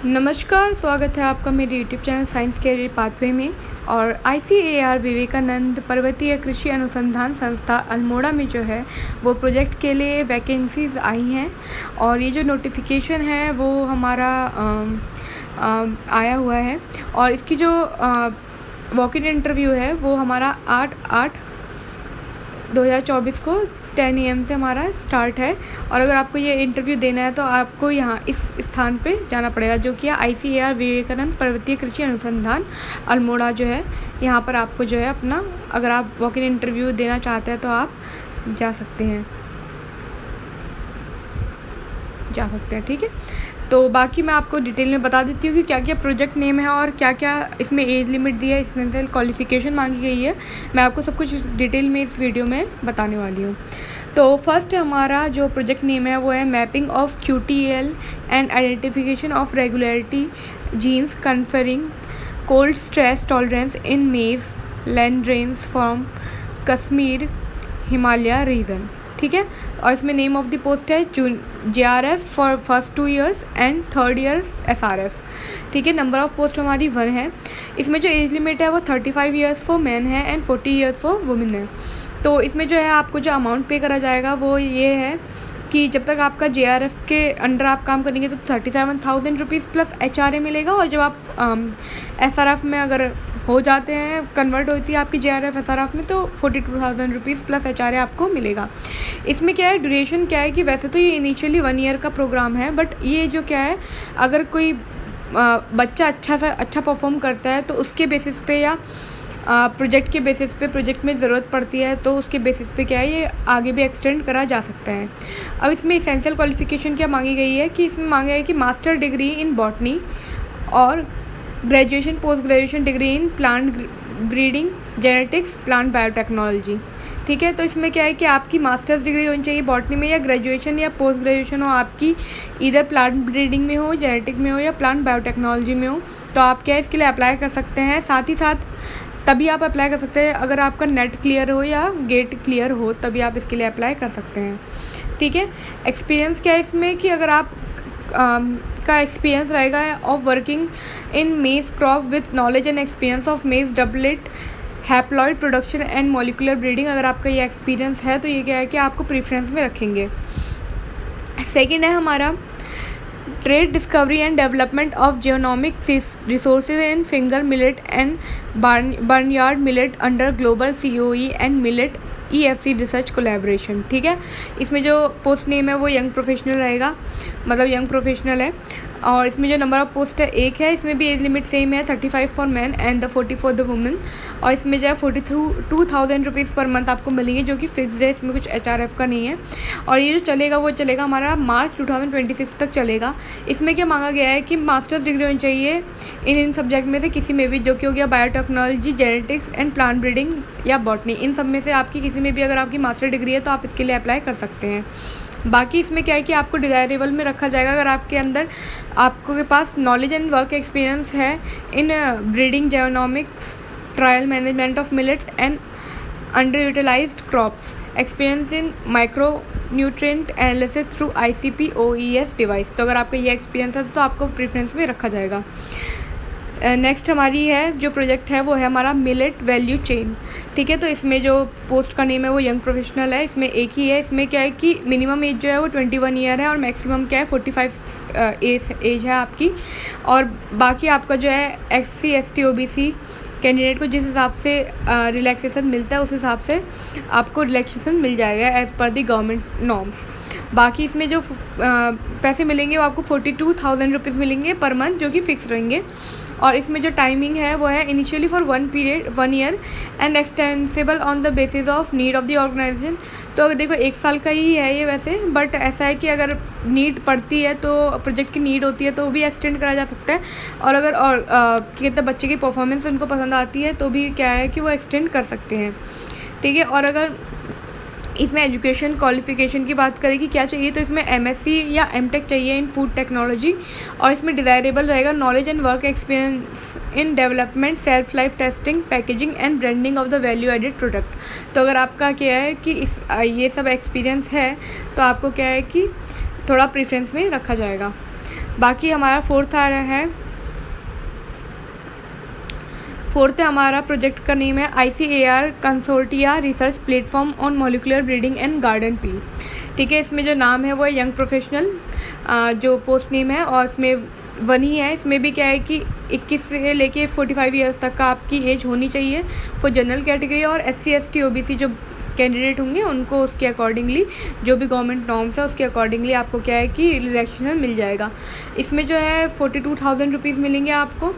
नमस्कार, स्वागत है आपका मेरे YouTube channel Science Career Pathway में। और ICAR विवेकानंद पर्वतीय कृषि अनुसंधान संस्था अल्मोड़ा में जो है वो प्रोजेक्ट के लिए वैकेंसीज़ आई हैं। और ये जो नोटिफिकेशन है वो हमारा आया हुआ है। और इसकी जो वॉक इन इंटरव्यू है वो हमारा 8/8/2024 को 10 AM से हमारा स्टार्ट है। और अगर आपको ये इंटरव्यू देना है तो आपको यहाँ इस स्थान पे जाना पड़ेगा, जो कि है ICAR विवेकानंद पर्वतीय कृषि अनुसंधान अल्मोड़ा जो है। यहाँ पर आपको जो है अपना, अगर आप वॉक इन इंटरव्यू देना चाहते हैं तो आप जा सकते हैं, ठीक है। तो बाकी मैं आपको डिटेल में बता देती हूँ कि क्या क्या प्रोजेक्ट नेम है और क्या क्या इसमें एज लिमिट दी है, एसेंशियल क्वालिफिकेशन मांगी गई है। मैं आपको सब कुछ डिटेल में इस वीडियो में बताने वाली हूँ। तो फर्स्ट हमारा जो प्रोजेक्ट नेम है वो है mapping of QTL and identification of regularity genes conferring cold stress tolerance in maize land range from Kashmir Himalaya region, ठीक है। और इसमें नेम ऑफ द पोस्ट है JRF for first 2 years and 3rd year SRF, ठीक है। नंबर ऑफ पोस्ट हमारी 1 है। इसमें जो एज लिमिट है वो 35 years फॉर मैन है एंड 40 years फॉर वुमेन है। तो इसमें जो है आपको जो अमाउंट पे करा जाएगा वो ये है कि जब तक आपका JRF के अंडर आप काम करेंगे तो 37,000 रुपीज़ प्लस HRA मिलेगा। और जब आप SRF में अगर हो जाते हैं, कन्वर्ट होती है आपकी JRF SRF में, तो 42,000 रुपीज़ प्लस HRA आपको मिलेगा। इसमें क्या है, ड्यूरेशन क्या है कि वैसे तो ये इनिशियली 1 year का प्रोग्राम है, बट ये जो क्या है, अगर कोई बच्चा अच्छा परफॉर्म करता है तो उसके बेसिस पे या प्रोजेक्ट के बेसिस पे, प्रोजेक्ट में ज़रूरत पड़ती है तो उसके बेसिस पे क्या है, ये आगे भी एक्सटेंड करा जा सकता है। अब इसमें एसेंशियल क्वालिफिकेशन क्या मांगी गई है कि इसमें मांगा है कि मास्टर डिग्री इन बॉटनी और graduation post graduation degree in plant breeding genetics plant biotechnology, ठीक है। तो इसमें क्या है कि आपकी मास्टर्स डिग्री होनी चाहिए बॉटनी में, या ग्रेजुएशन या पोस्ट ग्रेजुएशन हो आपकी इधर प्लांट ब्रीडिंग में हो, जेनेटिक में हो या प्लांट बायोटेक्नोलॉजी में हो, तो आप क्या इसके लिए अप्लाई कर सकते हैं। साथ ही साथ तभी आप अप्लाई कर सकते हैं अगर आपका नेट क्लियर हो या गेट क्लियर हो, तभी आप इसके लिए अप्लाई कर सकते हैं, ठीक है। एक्सपीरियंस क्या है इसमें कि अगर आप का एक्सपीरियंस रहेगा ऑफ वर्किंग इन मेज crop with knowledge and experience of मेज doublet haploid production and molecular breeding, अगर आपका ये एक्सपीरियंस है तो ये क्या है कि आपको प्रेफरेंस में रखेंगे। सेकेंड है हमारा trade discovery and development of genomic resources in finger millet and barnyard millet under global COE and millet EFC research collaboration, ठीक है। इसमें जो पोस्ट नेम है वो यंग प्रोफेशनल रहेगा, मतलब यंग प्रोफेशनल है। और इसमें जो नंबर ऑफ पोस्ट है 1 है। इसमें भी एज लिमिट सेम है, 35 for man and 40 for the women. और इसमें जो है 42,000 रुपीज़ पर मंथ आपको मिलेंगे, जो कि फिक्स्ड है, इसमें कुछ HRF का नहीं है। और ये जो चलेगा वो चलेगा हमारा मार्च 2026 तक चलेगा। इसमें क्या मांगा गया है कि मास्टर्स डिग्री होनी चाहिए इन सब्जेक्ट में से किसी में भी, जो कि हो गया biotechnology, genetics and plant breeding या बॉटनी। इन सब में से आपकी किसी में भी अगर आपकी मास्टर डिग्री है तो आप इसके लिए अप्लाई कर सकते हैं। बाकी इसमें क्या है कि आपको डिज़ायरेबल में रखा जाएगा अगर आपके अंदर आपको के पास नॉलेज एंड वर्क एक्सपीरियंस है in breeding genomics trial management of millets and underutilized crops, experience in micronutrient analysis through ICP OES device. तो अगर आपका ये एक्सपीरियंस है तो आपको प्रेफरेंस में रखा जाएगा। नेक्स्ट हमारी है जो प्रोजेक्ट है वो है हमारा मिलेट वैल्यू चेन, ठीक है। तो इसमें जो पोस्ट का नेम है वो यंग प्रोफेशनल है। इसमें एक ही है। इसमें क्या है कि मिनिमम एज जो है वो 21 ईयर है और मैक्सिमम क्या है 45 एज है आपकी। और बाकी आपका जो है SC ST OBC कैंडिडेट को जिस हिसाब से रिलैक्सेशन मिलता है उस हिसाब से आपको रिलैक्सेशन मिल जाएगा एज़ पर दी गवर्नमेंट नॉर्म्स। बाकी इसमें जो पैसे मिलेंगे वो आपको 42,000 रुपीज़ मिलेंगे पर मंथ, जो कि फिक्स रहेंगे। और इसमें जो टाइमिंग है वो है initially for 1 year and extensible on the basis of need of the organisation. तो देखो 1 साल का ही है ये वैसे, बट ऐसा है कि अगर नीड पड़ती है तो प्रोजेक्ट की नीड होती है तो भी एक्सटेंड करा जा सकता है। और अगर कितने बच्चे की परफॉर्मेंस उनको पसंद आती है तो भी क्या है कि वो एक्सटेंड कर सकते हैं, ठीक है। और अगर इसमें एजुकेशन क्वालिफिकेशन की बात करें कि क्या चाहिए, तो इसमें MSc या MTech चाहिए इन फूड टेक्नोलॉजी। और इसमें डिज़ायरेबल रहेगा knowledge and work experience in development shelf life testing packaging and branding of the value added product. तो अगर आपका क्या है कि ये सब एक्सपीरियंस है तो आपको क्या है कि थोड़ा प्रेफरेंस में रखा जाएगा। बाकी हमारा फोर्थ है हमारा प्रोजेक्ट का नेम है ICAR consortia research platform on molecular breeding and garden pea. ठीक है, इसमें जो नाम है वो है यंग प्रोफेशनल, जो पोस्ट नेम है, और इसमें 1 ही है। इसमें भी क्या है कि 21 से लेके 45 ईयर्स तक का आपकी एज होनी चाहिए फॉर जनरल कैटेगरी, और SC ST OBC जो कैंडिडेट होंगे उनको उसके अकॉर्डिंगली जो भी गवर्नमेंट नॉर्म्स है उसके अकॉर्डिंगली आपको क्या है कि रिलैक्सेशन मिल जाएगा। इसमें जो है 42,000 रुपीज़ मिलेंगे आपको।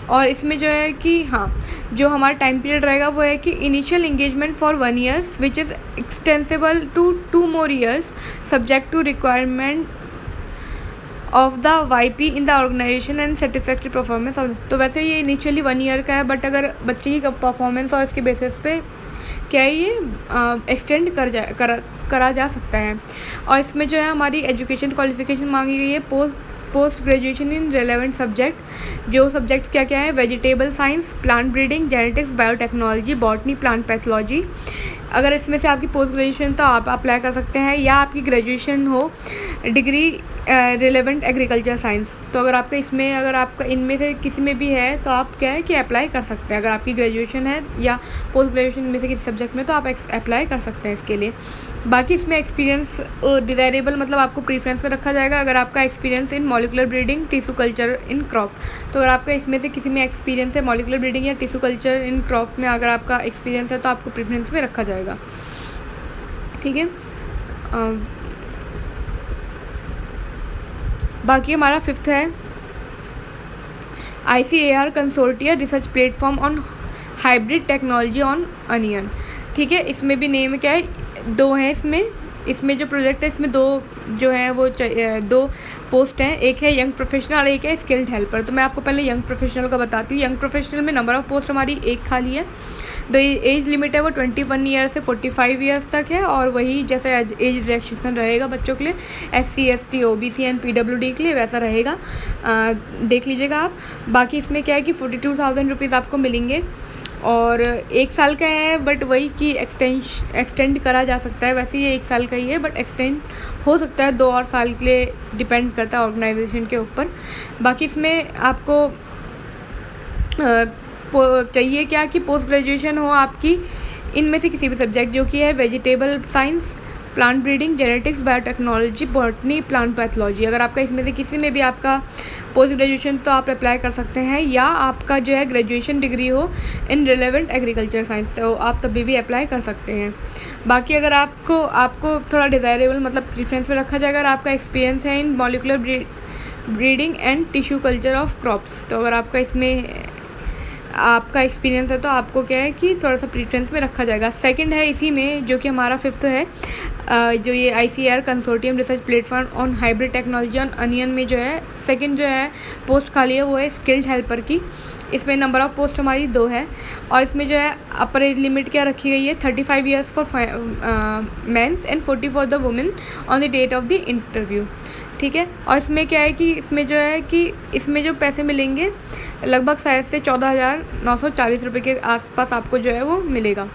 और इसमें जो है कि हाँ, जो हमारा टाइम पीरियड रहेगा वो है कि initial engagement for 1 year which is extensible to 2 more years subject to requirement of the YP in the organisation and satisfactory performance. तो वैसे ये इनिशियली 1 ईयर का है, बट अगर बच्चे की परफॉर्मेंस और इसके बेसिस पे क्या है ये एक्सटेंड करा जा सकता है। और इसमें जो है हमारी एजुकेशन क्वालिफिकेशन मांगी गई है post graduation in relevant subject. जो सब्जेक्ट्स क्या क्या है, vegetable science, plant breeding, genetics, biotechnology, botany, plant pathology. अगर इसमें से आपकी पोस्ट ग्रेजुएशन तो आप अप्लाई कर सकते हैं, या आपकी ग्रेजुएशन हो डिग्री रिलेवेंट एग्रीकल्चर साइंस। तो अगर आपका इनमें से किसी में भी है तो आप क्या है कि अप्लाई कर सकते हैं। अगर आपकी ग्रेजुएशन है या पोस्ट ग्रेजुएशन में से किसी सब्जेक्ट में तो आप अप्लाई कर सकते हैं इसके लिए। बाकी इसमें एक्सपीरियंस डिज़ायरेबल मतलब आपको प्रीफ्रेंस में रखा जाएगा अगर आपका experience in molecular breeding, tissue culture in crop. तो अगर आपका इसमें से किसी में एक्सपीरियंस है मॉलिकुलर ब्रीडिंग या टिश्यू कल्चर इन क्रॉप में अगर आपका एक्सपीरियंस है तो आपको प्रीफ्रेंस में रखा जाएगा। ठीक है, बाकी हमारा 5th है ICAR consortia research platform on hybrid technology on onion. ठीक है, इसमें भी नेम क्या है, 2 हैं इसमें जो प्रोजेक्ट है इसमें 2 जो है वो 2 पोस्ट हैं, एक है यंग प्रोफेशनल और एक है स्किल्ड हेल्पर। तो मैं आपको पहले यंग प्रोफेशनल का बताती हूँ। यंग प्रोफेशनल में नंबर ऑफ़ पोस्ट हमारी 1 खाली है। तो एज लिमिट है वो 21 ईयर से 45 ईयर्स तक है, और वही जैसे एज रिलैक्सेशन रहेगा बच्चों के लिए SC ST OBC and PWD के लिए वैसा रहेगा, देख लीजिएगा आप। बाकी इसमें क्या है कि 42,000 रुपीज़ आपको मिलेंगे, और 1 साल का है, बट वही कि एक्सटेंड करा जा सकता है। वैसे ये 1 साल का ही है, बट एक्सटेंड हो सकता है 2 और साल के लिए, डिपेंड करता है ऑर्गेनाइजेशन के ऊपर। बाकी इसमें आपको चाहिए क्या कि पोस्ट ग्रेजुएशन हो आपकी इनमें से किसी भी सब्जेक्ट, जो कि है vegetable science, plant breeding, genetics, biotechnology, botany, plant pathology. अगर आपका इसमें से किसी में भी आपका पोस्ट ग्रेजुएशन तो आप अप्लाई कर सकते हैं, या आपका जो है ग्रेजुएशन डिग्री हो इन रिलेवेंट एग्रीकल्चर साइंस तो आप तभी भी अप्लाई कर सकते हैं। बाकी अगर आपको थोड़ा डिज़ायरेबल मतलब प्रेफरेंस में रखा जाएगा अगर आपका एक्सपीरियंस है इन molecular breeding and tissue culture of crops. तो अगर आपका इसमें आपका एक्सपीरियंस है तो आपको क्या है कि थोड़ा सा प्रेफरेंस में रखा जाएगा। सेकंड है इसी में जो कि हमारा 5th है, जो ये ICAR consortium research platform on hybrid technology on onion में जो है सेकंड जो है पोस्ट खाली है वो है स्किल्ड हेल्पर की। इसमें नंबर ऑफ़ पोस्ट हमारी 2 है, और इसमें जो है अपर एज लिमिट क्या रखी गई है 35 years for men's and 40 for the women on the date of the interview. ठीक है, और इसमें क्या है कि इसमें जो पैसे मिलेंगे लगभग शायद से 14,940 रुपये के आसपास आपको जो है वो मिलेगा।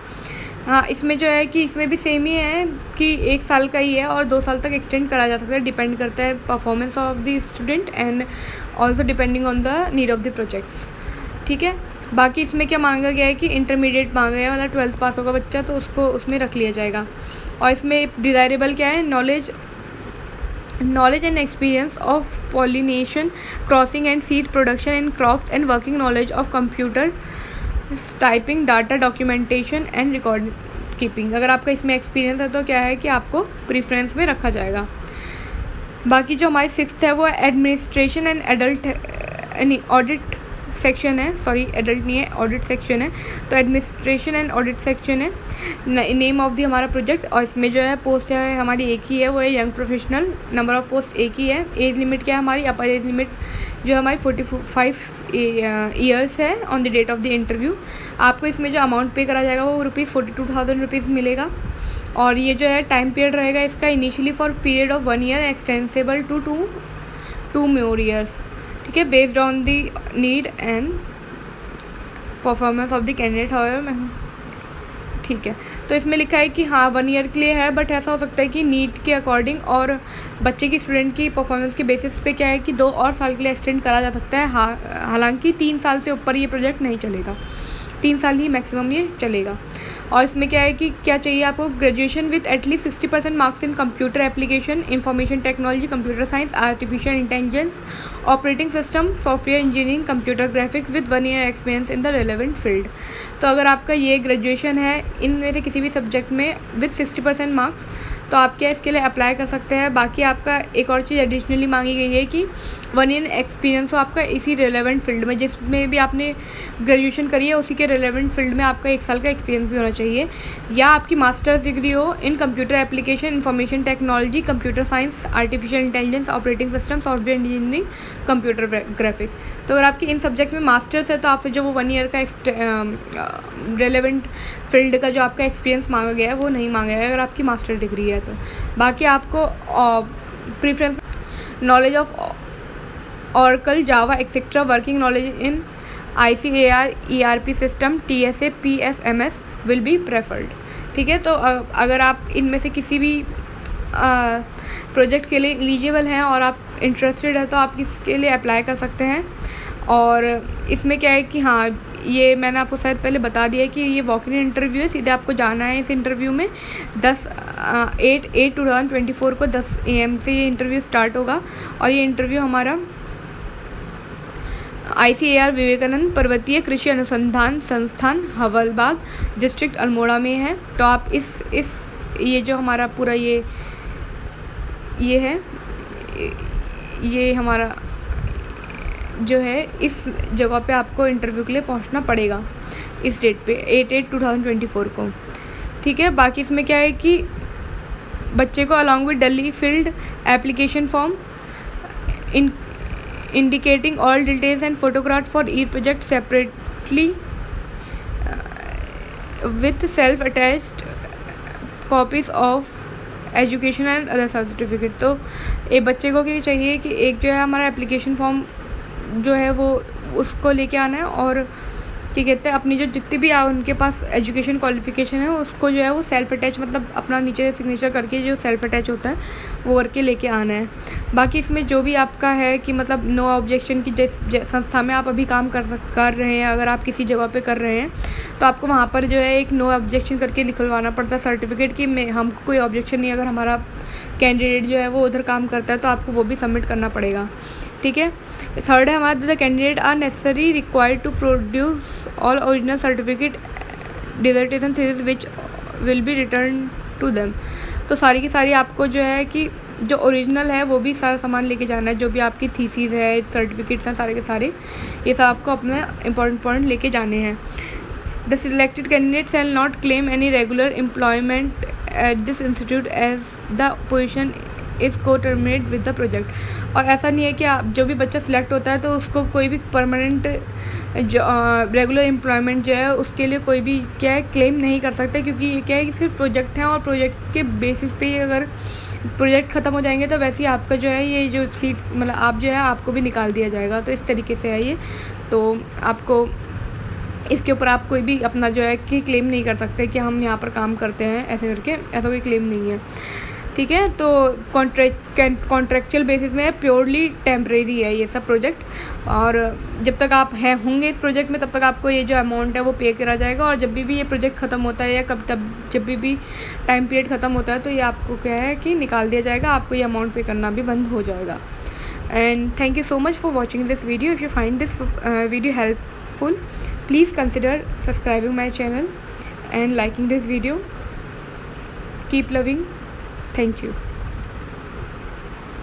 हाँ, इसमें जो है कि इसमें भी सेम ही है कि 1 साल का ही है और 2 साल तक एक्सटेंड करा जा सकता है, डिपेंड करता है performance of the student and also depending on the need of the projects. ठीक है, बाकी इसमें क्या मांगा गया है कि इंटरमीडिएट मांगा गया है, मतलब 12th पास होगा बच्चा तो उसको उसमें रख लिया जाएगा। और इसमें डिज़ायरेबल क्या है, knowledge and experience of pollination, crossing and seed production in crops and working knowledge of computer typing, data documentation and record keeping। अगर आपका इसमें एक्सपीरियंस है तो क्या है कि आपको प्रीफ्रेंस में रखा जाएगा। बाकी जो हमारी 6th है वो administration and adult audit section है, सॉरी एडल्ट नहीं है, ऑडिट सेक्शन है। तो एडमिनिस्ट्रेशन एंड ऑडिट सेक्शन है नेम ऑफ दी हमारा प्रोजेक्ट। और इसमें जो है पोस्ट है हमारी एक ही है, वो है young professional. Number of post एक ही है। एज लिमिट क्या है हमारी, अपर एज लिमिट जो हमारी 45 ईयर्स है on the date of the interview. आपको इसमें जो अमाउंट पे करा जाएगा वो ₹42,000 रुपीज़ मिलेगा। और ये जो है टाइम पीरियड रहेगा इसका initially for period of 1 year extensible to 2 more years। ठीक है, based on the need and performance of the candidate. However ठीक है। तो इसमें लिखा है कि हाँ 1 ईयर के लिए है, बट ऐसा हो सकता है कि नीट के अकॉर्डिंग और बच्चे की स्टूडेंट की परफॉर्मेंस के बेसिस पे क्या है कि 2 और साल के लिए एक्सटेंड करा जा सकता है। हालांकि 3 साल से ऊपर ये प्रोजेक्ट नहीं चलेगा, 3 साल ही मैक्सिमम ये चलेगा। और इसमें क्या है कि क्या चाहिए आपको, graduation with at least 60% marks in computer application, information technology, computer science, artificial intelligence, operating system, software engineering, computer graphics with 1 year experience in the relevant field. तो अगर आपका ये ग्रेजुएशन है इनमें से किसी भी सब्जेक्ट में विथ 60% मार्क्स, तो आप क्या इसके लिए अप्लाई कर सकते हैं। बाकी आपका एक और चीज़ एडिशनली मांगी गई है कि 1 ईयर एक्सपीरियंस हो आपका इसी रेलेवेंट फील्ड में, जिसमें भी आपने ग्रेजुएशन करी है उसी के रेलेवेंट फील्ड में आपका 1 साल का एक्सपीरियंस भी होना चाहिए, या आपकी मास्टर्स डिग्री हो इन computer application, information technology, computer science, artificial intelligence, operating system, software engineering, computer graphic. तो अगर आपकी इन सब्जेक्ट्स में मास्टर्स है तो आपसे जो वो 1 ईयर का रेलेवेंट फील्ड का जो आपका एक्सपीरियंस मांगा गया है वो नहीं मांगा है अगर आपकी मास्टर डिग्री है तो। बाकी आपको preference knowledge of Oracle, Java, etc. Working knowledge in ICAR, ERP system, TSA, PFMS will be preferred. ठीक है, तो अगर आप इनमें से किसी भी प्रोजेक्ट के लिए एलिजिबल हैं और आप इंटरेस्टेड है तो आप इसके लिए अप्लाई कर सकते हैं। और इसमें क्या है कि हाँ, ये मैंने आपको शायद पहले बता दिया है कि ये वॉक इन इंटरव्यू है, सीधे आपको जाना है इस इंटरव्यू में। 8/8/2024 को 10 AM से ये इंटरव्यू स्टार्ट होगा। और ये इंटरव्यू हमारा ICAR विवेकानंद पर्वतीय कृषि अनुसंधान संस्थान, हवलबाग, डिस्ट्रिक्ट अल्मोड़ा में है। तो आप इस ये जो हमारा पूरा ये है, ये हमारा जो है इस जगह पे आपको इंटरव्यू के लिए पहुंचना पड़ेगा इस डेट पे 8/8/2024 को। ठीक है, बाकी इसमें क्या है कि बच्चे को along with Delhi field application form indicating all details and photograph for each project separately with self-attached copies of education and other certificate. तो ये बच्चे को क्या चाहिए कि एक जो है हमारा एप्लीकेशन फॉर्म जो है वो उसको लेके आना है, और क्या कहते हैं अपनी जो जितनी भी उनके पास एजुकेशन क्वालिफिकेशन है उसको जो है वो सेल्फ अटैच, मतलब अपना नीचे सिग्नेचर करके जो सेल्फ अटैच होता है वो करके लेके आना है। बाकी इसमें जो भी आपका है कि मतलब नो ऑब्जेक्शन की जिस संस्था में आप अभी काम कर रहे हैं, अगर आप किसी जगह पे कर रहे हैं तो आपको वहाँ पर जो है एक नो ऑब्जेक्शन करके निकलवाना पड़ता है सर्टिफिकेट कि हमको कोई ऑब्जेक्शन नहीं, अगर हमारा कैंडिडेट जो है वो उधर काम करता है तो आपको वो भी सबमिट करना पड़ेगा। ठीक है, थर्ड है हमारा the candidate are necessary required to produce all original certificate dissertation thesis which will be return to them. तो सारी की सारी आपको जो है कि जो ओरिजिनल है वो भी सारा सामान लेके जाना है, जो भी आपकी थीसिस है, सर्टिफिकेट्स हैं, सारे के सारे ये सब आपको अपने इंपॉर्टेंट लेके जाने हैं। The selected candidate shall not claim any regular employment at this institute as the position is co terminate with the project. और ऐसा नहीं है कि आप जो भी बच्चा सिलेक्ट होता है तो उसको कोई भी परमानेंट जो रेगुलर एम्प्लॉयमेंट जो है उसके लिए कोई भी क्या है क्लेम नहीं कर सकते, क्योंकि ये क्या है कि सिर्फ प्रोजेक्ट है और प्रोजेक्ट के बेसिस पे अगर प्रोजेक्ट ख़त्म हो जाएंगे तो वैसे ही आपका जो है ये जो सीट मतलब आप जो है आपको भी निकाल दिया जाएगा। तो इस तरीके से है ये, तो आपको इसके ऊपर आप कोई भी अपना जो है कि क्लेम नहीं कर सकते कि हम यहाँ पर काम करते हैं ऐसे करके, ऐसा कोई क्लेम नहीं है। ठीक है, तो कॉन्ट्रेक्चुअल बेसिस में है, प्योरली टेम्परेरी है ये सब प्रोजेक्ट, और जब तक आप होंगे इस प्रोजेक्ट में तब तक आपको ये जो अमाउंट है वो पे करा जाएगा, और जब भी ये प्रोजेक्ट ख़त्म होता है या जब भी टाइम पीरियड ख़त्म होता है तो ये आपको क्या है कि निकाल दिया जाएगा, आपको ये अमाउंट पे करना भी बंद हो जाएगा। And thank you so much for watching this video. If you find this video helpful, please consider subscribing my channel and liking this video. Keep loving. Thank you.